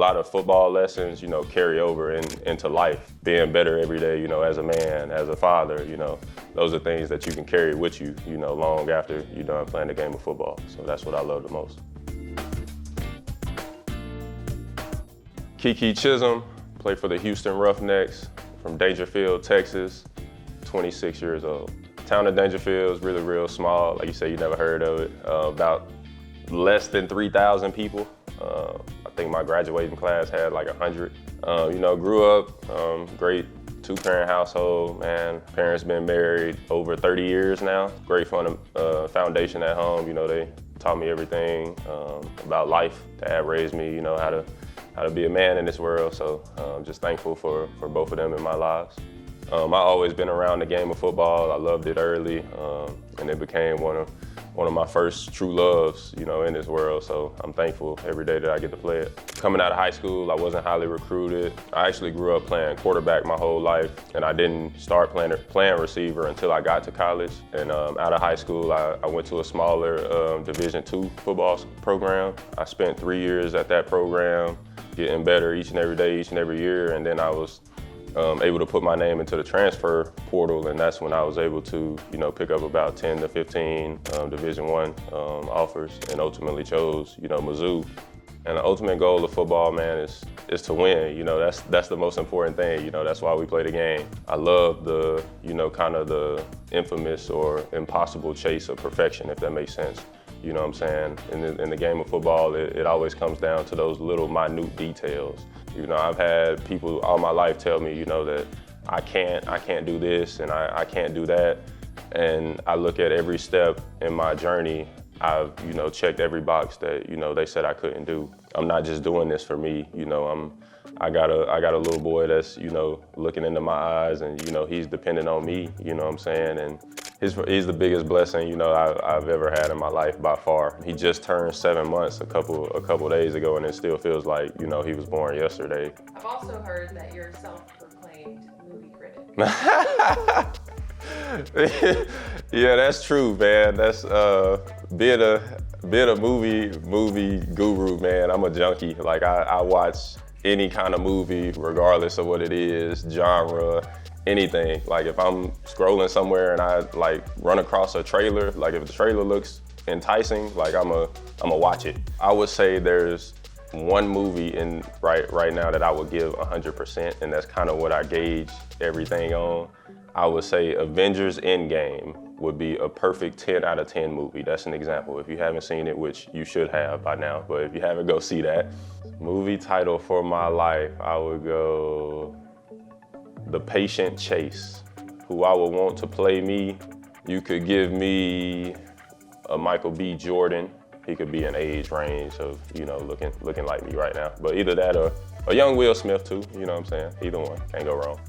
lot of football lessons, carry over into life. Being better every day, as a man, as a father, those are things that you can carry with you, long after you're done playing the game of football. So that's what I love the most. KeKe Chism, play for the Houston Roughnecks from Dangerfield, Texas, 26 years old. Town of Dangerfield is really real small. Like you say, you never heard of it. About less than 3,000 people. I think my graduating class had like 100. Grew up, great two-parent household, man. Parents been married over 30 years now. Great foundation at home. They taught me everything about life. Dad raised me, how to be a man in this world. So I'm just thankful for both of them in my lives. I always been around the game of football. I loved it early, and it became one of my first true loves, in this world. So I'm thankful every day that I get to play it. Coming out of high school, I wasn't highly recruited. I actually grew up playing quarterback my whole life, and I didn't start playing receiver until I got to college. And out of high school, I went to a smaller Division II football program. I spent 3 years at that program, getting better each and every day, each and every year, and then I was able to put my name into the transfer portal, and that's when I was able to, pick up about 10 to 15 Division I offers, and ultimately chose, Mizzou. And the ultimate goal of football, man, is to win. That's the most important thing. That's why we play the game. I love the, kind of the infamous or impossible chase of perfection, if that makes sense. You know what I'm saying? In the game of football, it always comes down to those little minute details. I've had people all my life tell me, that I can't do this and I can't do that. And I look at every step in my journey, I've, checked every box that, they said I couldn't do. I'm not just doing this for me, I got a little boy that's, looking into my eyes, and, he's dependent on me, you know what I'm saying? And he's the biggest blessing, I've ever had in my life by far. He just turned 7 months a couple days ago, and it still feels like, he was born yesterday. I've also heard that you're a self-proclaimed movie critic. Yeah, that's true, man. That's being a movie guru, man. I'm a junkie. Like I watch any kind of movie, regardless of what it is, genre, anything. Like if I'm scrolling somewhere and I run across a trailer, like if the trailer looks enticing, like I'ma watch it. I would say there's one movie right now that I would give 100%, and that's kind of what I gauge everything on. I would say Avengers Endgame would be a perfect 10 out of 10 movie. That's an example. If you haven't seen it, which you should have by now, but if you haven't, go see that. Movie title for my life, I would go The Patient Chase. Who I would want to play me, you could give me a Michael B. Jordan. He could be an age range of, looking like me right now. But either that or a young Will Smith too, you know what I'm saying? Either one, can't go wrong.